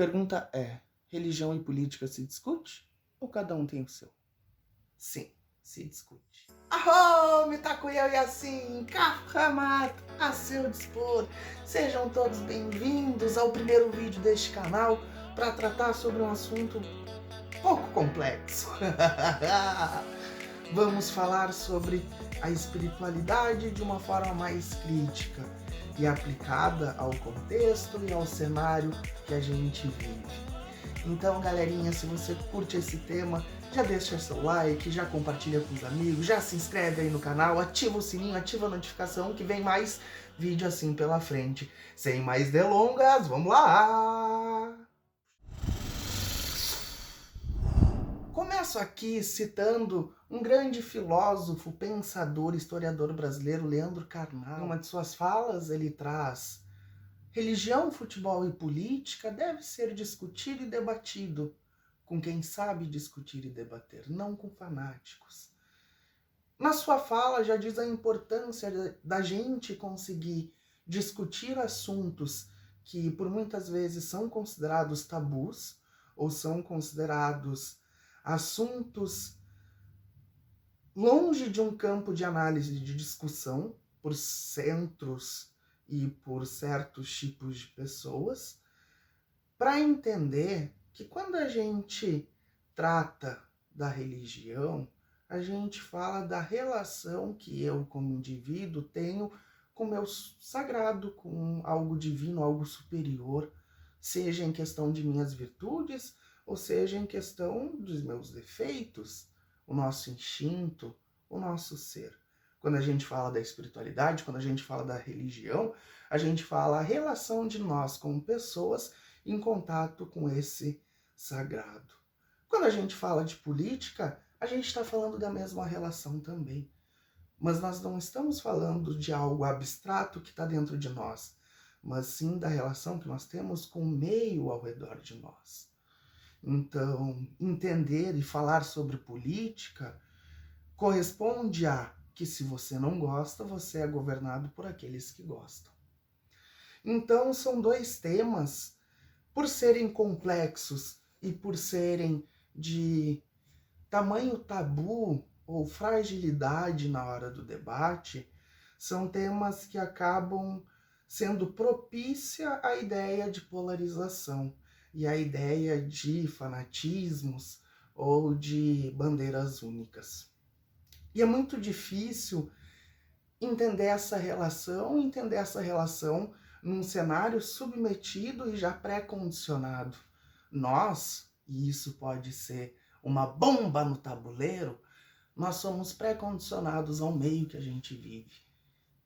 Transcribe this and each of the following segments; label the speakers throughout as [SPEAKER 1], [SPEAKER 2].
[SPEAKER 1] pergunta é: religião e política se discute? Ou cada um tem o seu? Sim, se discute. Arro, Mitakuya e assim, Kafkamato, a seu dispor. Sejam todos bem-vindos ao primeiro vídeo deste canal para tratar sobre um assunto pouco complexo. Vamos falar sobre a espiritualidade de uma forma mais crítica e aplicada ao contexto e ao cenário que a gente vive. Então, galerinha, se você curte esse tema, já deixa seu like, já compartilha com os amigos, já se inscreve aí no canal, ativa o sininho, ativa a notificação que vem mais vídeo assim pela frente. Sem mais delongas, vamos lá! Começo aqui citando um grande filósofo, pensador, historiador brasileiro, Leandro Carnal. Em uma de suas falas, ele traz: religião, futebol e política deve ser discutido e debatido com quem sabe discutir e debater, não com fanáticos. Na sua fala já diz a importância da gente conseguir discutir assuntos que por muitas vezes são considerados tabus ou são considerados assuntos longe de um campo de análise e de discussão por centros e por certos tipos de pessoas, para entender que quando a gente trata da religião, a gente fala da relação que eu, como indivíduo, tenho com o meu sagrado, com algo divino, algo superior, seja em questão de minhas virtudes, ou seja em questão dos meus defeitos, o nosso instinto, o nosso ser. Quando a gente fala da espiritualidade, quando a gente fala da religião, a gente fala a relação de nós como pessoas em contato com esse sagrado. Quando a gente fala de política, a gente está falando da mesma relação também. Mas nós não estamos falando de algo abstrato que está dentro de nós, mas sim da relação que nós temos com o meio ao redor de nós. Então, entender e falar sobre política corresponde a que se você não gosta, você é governado por aqueles que gostam. Então, são dois temas, por serem complexos e por serem de tamanho tabu ou fragilidade na hora do debate, são temas que acabam sendo propícia à ideia de polarização e à ideia de fanatismos ou de bandeiras únicas. E é muito difícil entender essa relação num cenário submetido e já pré-condicionado. Nós, e isso pode ser uma bomba no tabuleiro, nós somos pré-condicionados ao meio que a gente vive.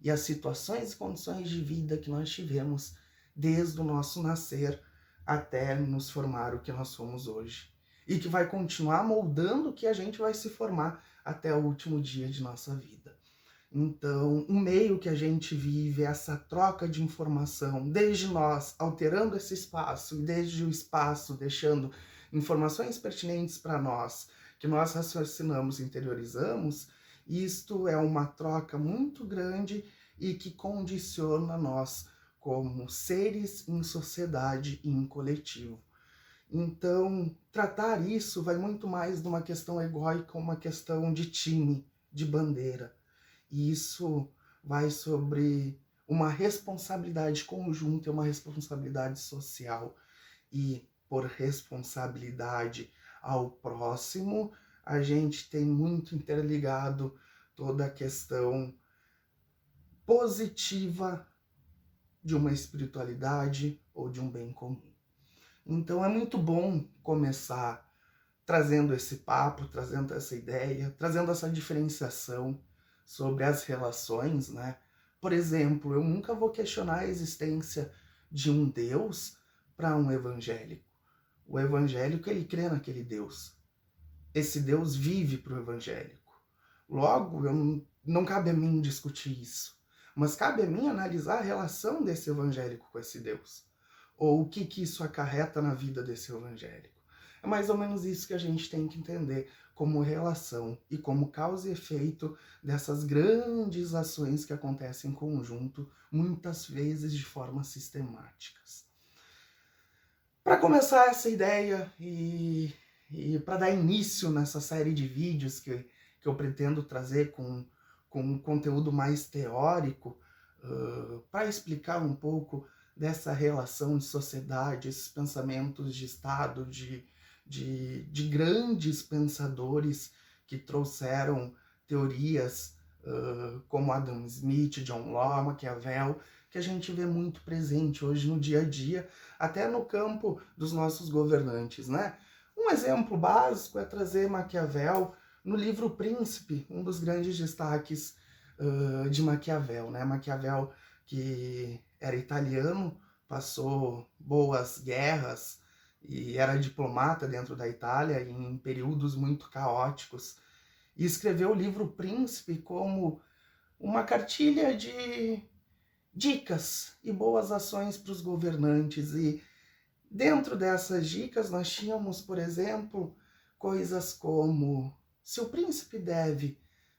[SPEAKER 1] E as situações e condições de vida que nós tivemos desde o nosso nascer até nos formar o que nós somos hoje. E que vai continuar moldando o que a gente vai se formar até o último dia de nossa vida. Então, o meio que a gente vive, essa troca de informação, desde nós alterando esse espaço, e desde o espaço deixando informações pertinentes para nós, que nós raciocinamos e interiorizamos, isto é uma troca muito grande e que condiciona nós como seres em sociedade e em coletivo. Então, tratar isso vai muito mais de uma questão egóica, uma questão de time, de bandeira. E isso vai sobre uma responsabilidade conjunta, uma responsabilidade social. E por responsabilidade ao próximo, a gente tem muito interligado toda a questão positiva de uma espiritualidade ou de um bem comum. Então é muito bom começar trazendo esse papo, trazendo essa ideia, trazendo essa diferenciação sobre as relações, né? Por exemplo, eu nunca vou questionar a existência de um Deus para um evangélico. O evangélico, ele crê naquele Deus. Esse Deus vive para o evangélico. Logo, não cabe a mim discutir isso. Mas cabe a mim analisar a relação desse evangélico com esse Deus. Ou o que isso acarreta na vida desse evangélico. É mais ou menos isso que a gente tem que entender como relação e como causa e efeito dessas grandes ações que acontecem em conjunto, muitas vezes de forma sistemáticas. Para começar essa ideia e para dar início nessa série de vídeos que eu pretendo trazer com um conteúdo mais teórico, para explicar um pouco dessa relação de sociedade, esses pensamentos de Estado, de grandes pensadores que trouxeram teorias como Adam Smith, John Locke, Maquiavel, que a gente vê muito presente hoje no dia a dia, até no campo dos nossos governantes, né? Um exemplo básico é trazer Maquiavel no livro Príncipe, um dos grandes destaques de Maquiavel, né? Maquiavel, que era italiano, passou boas guerras e era diplomata dentro da Itália em períodos muito caóticos, e escreveu o livro Príncipe como uma cartilha de dicas e boas ações para os governantes. E dentro dessas dicas nós tínhamos, por exemplo, coisas como: se o príncipe deve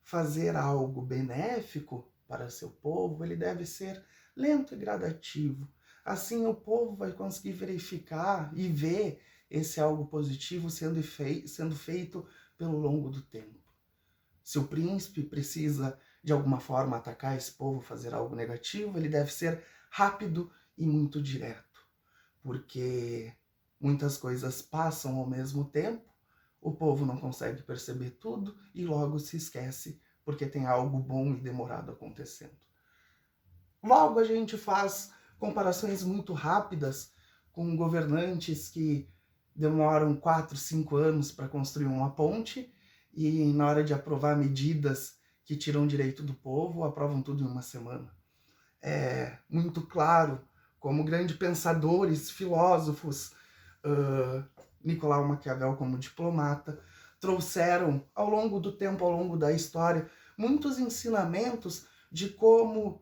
[SPEAKER 1] fazer algo benéfico para seu povo, ele deve ser lento e gradativo. Assim o povo vai conseguir verificar e ver esse algo positivo sendo feito pelo longo do tempo. Se o príncipe precisa de alguma forma atacar esse povo, fazer algo negativo, ele deve ser rápido e muito direto, porque muitas coisas passam ao mesmo tempo, o povo não consegue perceber tudo e logo se esquece porque tem algo bom e demorado acontecendo. Logo a gente faz comparações muito rápidas com governantes que demoram 4, 5 anos para construir uma ponte e na hora de aprovar medidas que tiram o direito do povo, aprovam tudo em uma semana. É muito claro como grandes pensadores, filósofos, Nicolau Maquiavel como diplomata, trouxeram ao longo do tempo, ao longo da história, muitos ensinamentos de como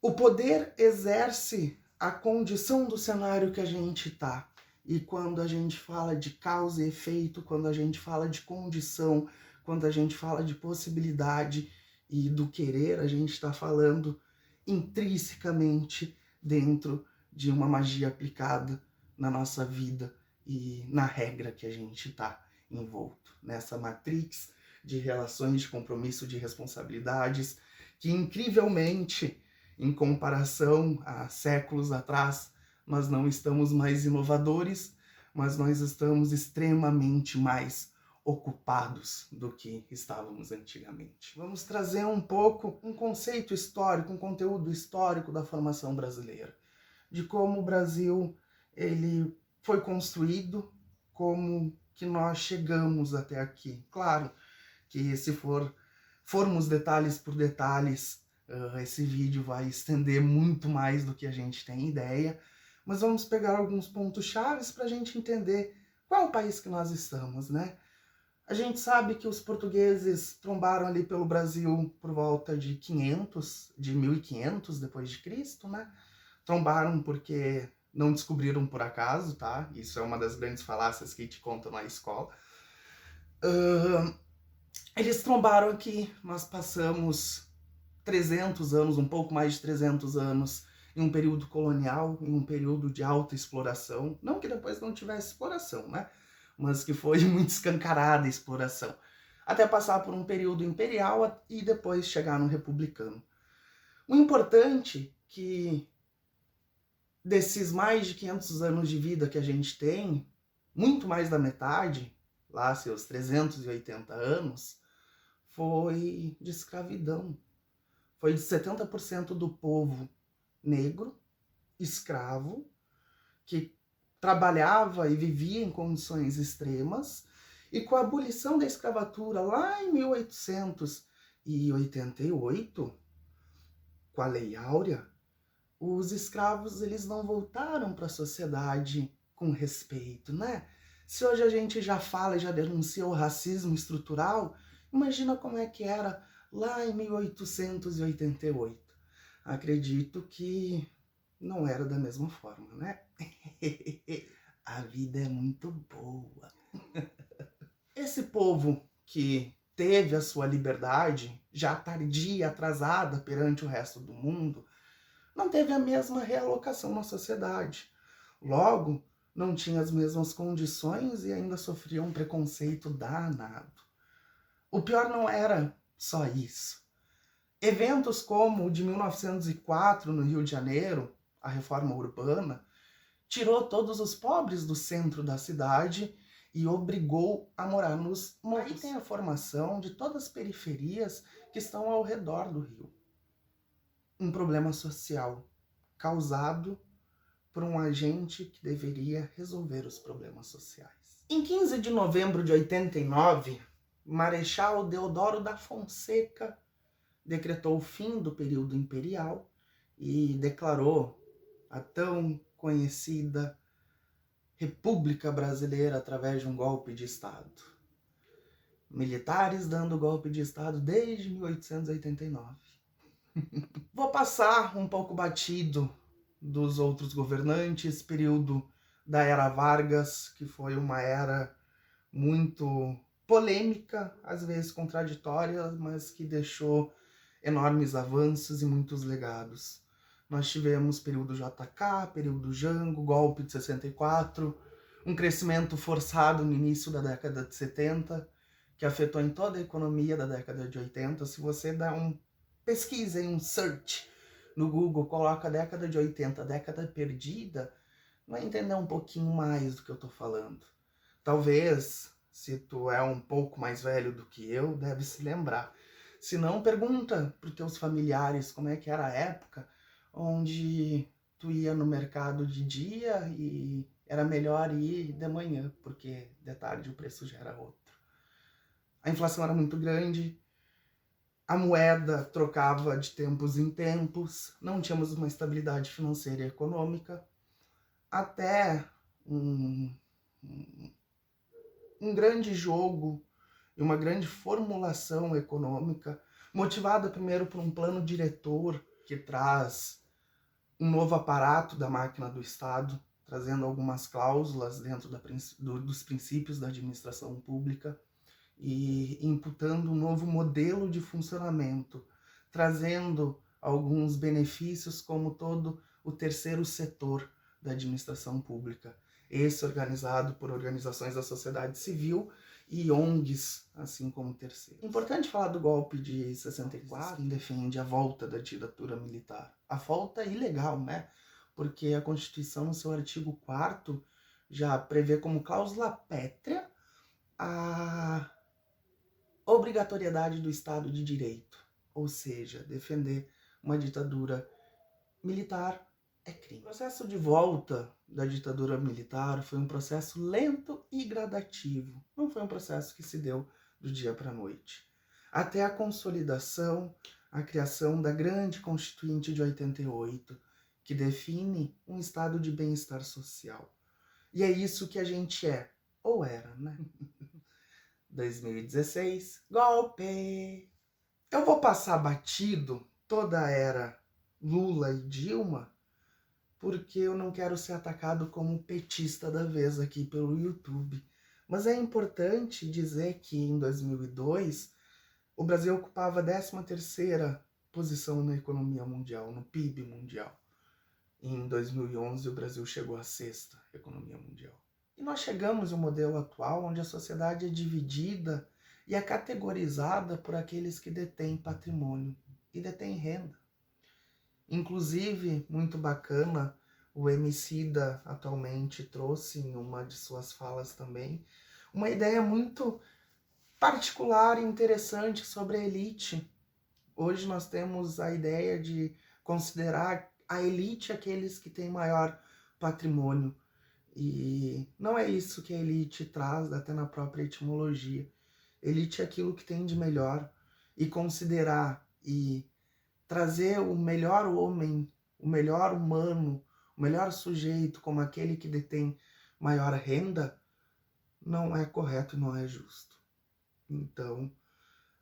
[SPEAKER 1] o poder exerce a condição do cenário que a gente está. E quando a gente fala de causa e efeito, quando a gente fala de condição, quando a gente fala de possibilidade e do querer, a gente está falando intrinsecamente dentro de uma magia aplicada na nossa vida e na regra que a gente está envolto, nessa matrix de relações de compromisso, de responsabilidades, que incrivelmente, em comparação a séculos atrás, nós não estamos mais inovadores, mas nós estamos extremamente mais ocupados do que estávamos antigamente. Vamos trazer um pouco um conceito histórico, um conteúdo histórico da formação brasileira, de como o Brasil ele foi construído, como que nós chegamos até aqui. Claro que se formos detalhes por detalhes, esse vídeo vai estender muito mais do que a gente tem ideia, mas vamos pegar alguns pontos chaves para a gente entender qual é o país que nós estamos, né? A gente sabe que os portugueses trombaram ali pelo Brasil por volta de 1500 depois de Cristo, né? Trombaram porque não descobriram por acaso, tá? Isso é uma das grandes falácias que te contam na escola. Eles trombaram aqui, nós passamos 300 anos, um pouco mais de 300 anos, em um período colonial, em um período de alta exploração. Não que depois não tivesse exploração, né? Mas que foi muito escancarada a exploração. Até passar por um período imperial e depois chegar no republicano. O importante é que desses mais de 500 anos de vida que a gente tem, muito mais da metade, lá seus 380 anos, foi de escravidão. Foi de 70% do povo negro, escravo, que trabalhava e vivia em condições extremas, e com a abolição da escravatura lá em 1888, com a Lei Áurea, os escravos eles não voltaram para a sociedade com respeito, né? Se hoje a gente já fala e já denuncia o racismo estrutural, imagina como é que era lá em 1888. Acredito que não era da mesma forma, né? A vida é muito boa. Esse povo que teve a sua liberdade, já tardia, atrasada perante o resto do mundo, não teve a mesma realocação na sociedade. Logo, não tinha as mesmas condições e ainda sofria um preconceito danado. O pior não era só isso. Eventos como o de 1904 no Rio de Janeiro, a reforma urbana, tirou todos os pobres do centro da cidade e obrigou a morar nos morros. Aí tem a formação de todas as periferias que estão ao redor do rio. Um problema social causado por um agente que deveria resolver os problemas sociais. Em 15 de novembro de 89, Marechal Deodoro da Fonseca decretou o fim do período imperial e declarou a tão conhecida República Brasileira através de um golpe de Estado. Militares dando golpe de Estado desde 1889. Vou passar um pouco batido dos outros governantes, período da Era Vargas, que foi uma era muito polêmica, às vezes contraditória, mas que deixou enormes avanços e muitos legados. Nós tivemos período JK, período Jango, golpe de 64, um crescimento forçado no início da década de 70, que afetou em toda a economia da década de 80. Se você dá pesquisa em um search no Google, coloca década de 80, década perdida, vai entender um pouquinho mais do que eu tô falando. Talvez, se tu é um pouco mais velho do que eu, deve se lembrar. Se não, pergunta para os teus familiares como é que era a época onde tu ia no mercado de dia e era melhor ir de manhã, porque de tarde o preço já era outro. A inflação era muito grande, a moeda trocava de tempos em tempos, não tínhamos uma estabilidade financeira e econômica, até um grande jogo e uma grande formulação econômica, motivada primeiro por um plano diretor que traz um novo aparato da máquina do Estado, trazendo algumas cláusulas dentro dos princípios da administração pública e imputando um novo modelo de funcionamento, trazendo alguns benefícios como todo o terceiro setor da administração pública, esse organizado por organizações da sociedade civil e ONGs, assim como o terceiro. Importante falar do golpe de 64, que defende a volta da ditadura militar. A volta é ilegal, né? Porque a Constituição, no seu artigo 4º, já prevê como cláusula pétrea a obrigatoriedade do Estado de Direito, ou seja, defender uma ditadura militar é crime. O processo de volta da ditadura militar foi um processo lento e gradativo. Não foi um processo que se deu do dia para a noite. Até a consolidação, a criação da grande Constituinte de 88, que define um estado de bem-estar social. E é isso que a gente é, ou era, né? 2016, golpe! Eu vou passar batido toda a era Lula e Dilma, porque eu não quero ser atacado como petista da vez aqui pelo YouTube. Mas é importante dizer que em 2002 o Brasil ocupava a 13ª posição na economia mundial, no PIB mundial. E em 2011 o Brasil chegou à 6ª economia mundial. E nós chegamos ao modelo atual onde a sociedade é dividida e é categorizada por aqueles que detêm patrimônio e detêm renda. Inclusive, muito bacana, o Emicida atualmente trouxe em uma de suas falas também, uma ideia muito particular e interessante sobre a elite. Hoje nós temos a ideia de considerar a elite aqueles que têm maior patrimônio. E não é isso que a elite traz, até na própria etimologia. Elite é aquilo que tem de melhor, e considerar e trazer o melhor homem, o melhor humano, o melhor sujeito como aquele que detém maior renda, não é correto e não é justo. Então,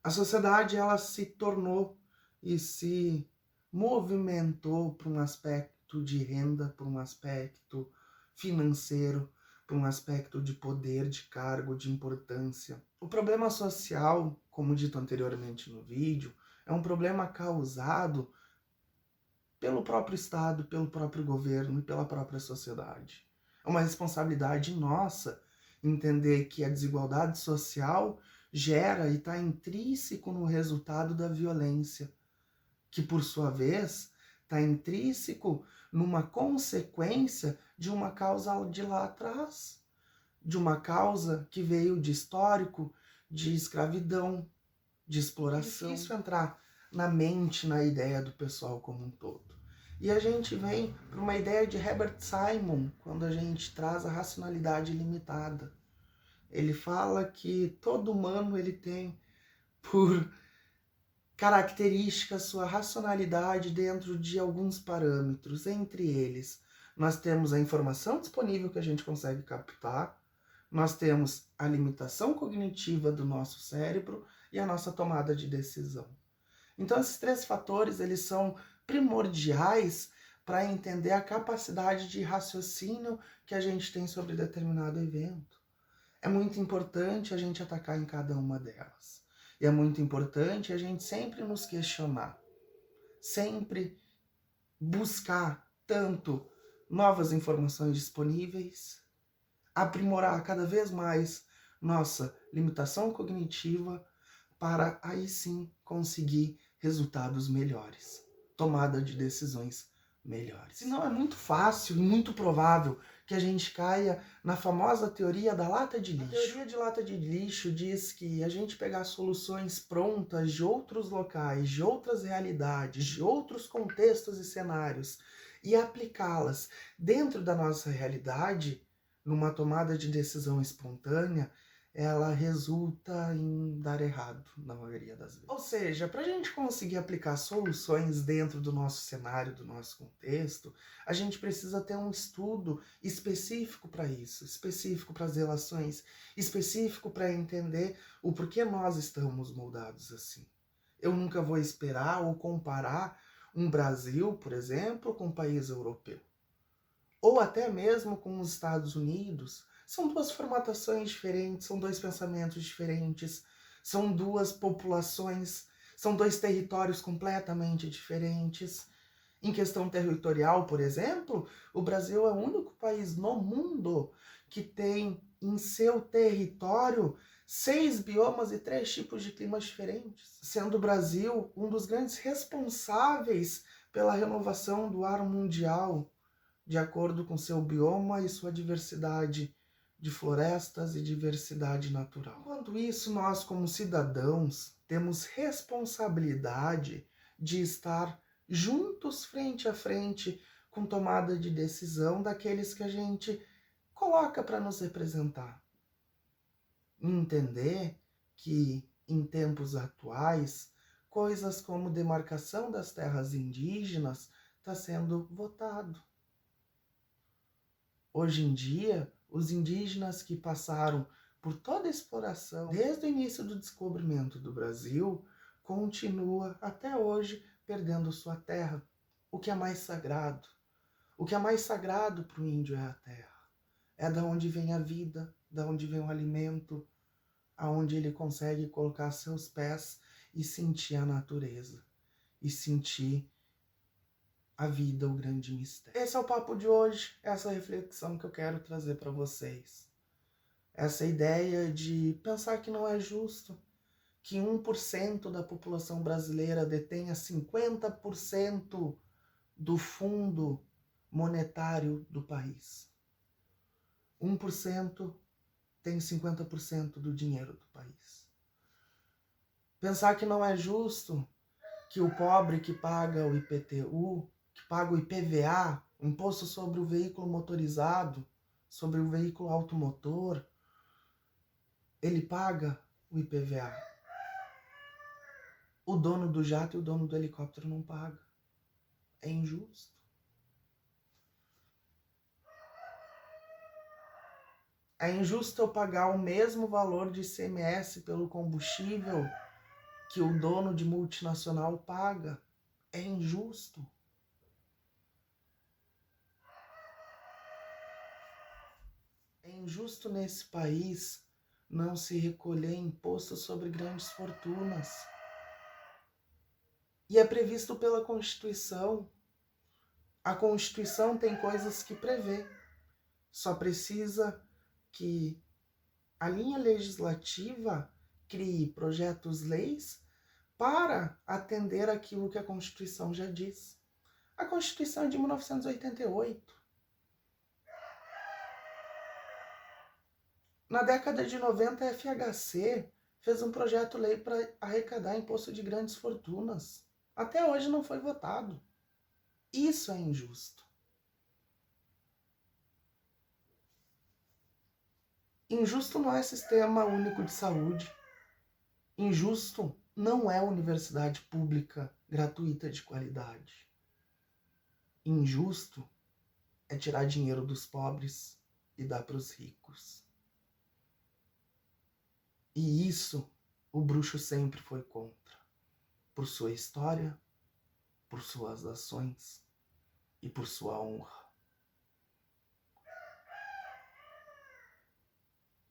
[SPEAKER 1] a sociedade ela se tornou e se movimentou para um aspecto de renda, para um aspecto financeiro, para um aspecto de poder, de cargo, de importância. O problema social, como dito anteriormente no vídeo, é um problema causado pelo próprio Estado, pelo próprio governo e pela própria sociedade. É uma responsabilidade nossa entender que a desigualdade social gera e está intrínseco no resultado da violência, que por sua vez está intrínseco numa consequência de uma causa de lá atrás, de uma causa que veio de histórico, de escravidão, de exploração. É difícil entrar na mente, na ideia do pessoal como um todo. E a gente vem para uma ideia de Herbert Simon, quando a gente traz a racionalidade limitada. Ele fala que todo humano ele tem por característica sua racionalidade dentro de alguns parâmetros. Entre eles, nós temos a informação disponível que a gente consegue captar, nós temos a limitação cognitiva do nosso cérebro e a nossa tomada de decisão. Então, esses três fatores, eles são primordiais para entender a capacidade de raciocínio que a gente tem sobre determinado evento. É muito importante a gente atacar em cada uma delas. E é muito importante a gente sempre nos questionar, sempre buscar tanto novas informações disponíveis, aprimorar cada vez mais nossa limitação cognitiva para aí sim conseguir resultados melhores, tomada de decisões melhores. Senão é muito fácil e muito provável que a gente caia na famosa teoria da lata de lixo. A teoria de lata de lixo diz que a gente pegar soluções prontas de outros locais, de outras realidades, de outros contextos e cenários e aplicá-las dentro da nossa realidade, numa tomada de decisão espontânea, ela resulta em dar errado na maioria das vezes. Ou seja, para a gente conseguir aplicar soluções dentro do nosso cenário, do nosso contexto, a gente precisa ter um estudo específico para isso, específico para as relações, específico para entender o porquê nós estamos moldados assim. Eu nunca vou esperar ou comparar um Brasil, por exemplo, com um país europeu. Ou até mesmo com os Estados Unidos. São duas formatações diferentes, são dois pensamentos diferentes, são duas populações, são dois territórios completamente diferentes. Em questão territorial, por exemplo, o Brasil é o único país no mundo que tem em seu território 6 biomas e 3 tipos de climas diferentes, sendo o Brasil um dos grandes responsáveis pela renovação do ar mundial, de acordo com seu bioma e sua diversidade de florestas e diversidade natural. Enquanto isso, nós como cidadãos temos responsabilidade de estar juntos frente a frente com tomada de decisão daqueles que a gente coloca para nos representar. Entender que em tempos atuais, coisas como demarcação das terras indígenas está sendo votado. Hoje em dia, os indígenas que passaram por toda a exploração, desde o início do descobrimento do Brasil, continua até hoje perdendo sua terra. O que é mais sagrado? O que é mais sagrado para o índio é a terra. É da onde vem a vida, da onde vem o alimento, aonde ele consegue colocar seus pés e sentir a natureza, e sentir a vida, o grande mistério. Esse é o papo de hoje, essa reflexão que eu quero trazer para vocês. Essa ideia de pensar que não é justo que 1% da população brasileira detenha 50% do fundo monetário do país. 1% tem 50% do dinheiro do país. Pensar que não é justo que o pobre que paga o IPTU, que paga o IPVA, o Imposto sobre o Veículo Motorizado, sobre o veículo automotor, ele paga o IPVA. O dono do jato e o dono do helicóptero não pagam. É injusto. É injusto eu pagar o mesmo valor de ICMS pelo combustível que o dono de multinacional paga. É injusto. É injusto nesse país não se recolher imposto sobre grandes fortunas. E é previsto pela Constituição. A Constituição tem coisas que prevê só precisa que a linha legislativa crie projetos-leis para atender aquilo que a Constituição já diz. A Constituição é de 1988. Na década de 90, a FHC fez um projeto-lei para arrecadar imposto de grandes fortunas. Até hoje não foi votado. Isso é injusto. Injusto não é sistema único de saúde. Injusto não é universidade pública gratuita de qualidade. Injusto é tirar dinheiro dos pobres e dar para os ricos. E isso o bruxo sempre foi contra, por sua história, por suas ações e por sua honra.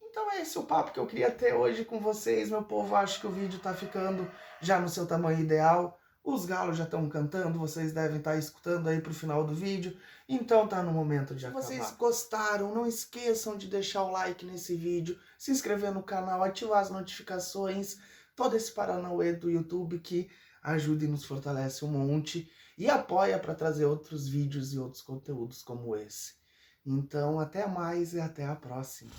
[SPEAKER 1] Então é esse o papo que eu queria ter hoje com vocês, meu povo. Acho que o vídeo tá ficando já no seu tamanho ideal. Os galos já estão cantando, vocês devem estar escutando aí pro final do vídeo. Então tá no momento de acabar. Se vocês gostaram, não esqueçam de deixar o like nesse vídeo, se inscrever no canal, ativar as notificações, todo esse paranauê do YouTube que ajuda e nos fortalece um monte e apoia para trazer outros vídeos e outros conteúdos como esse. Então até mais e até a próxima.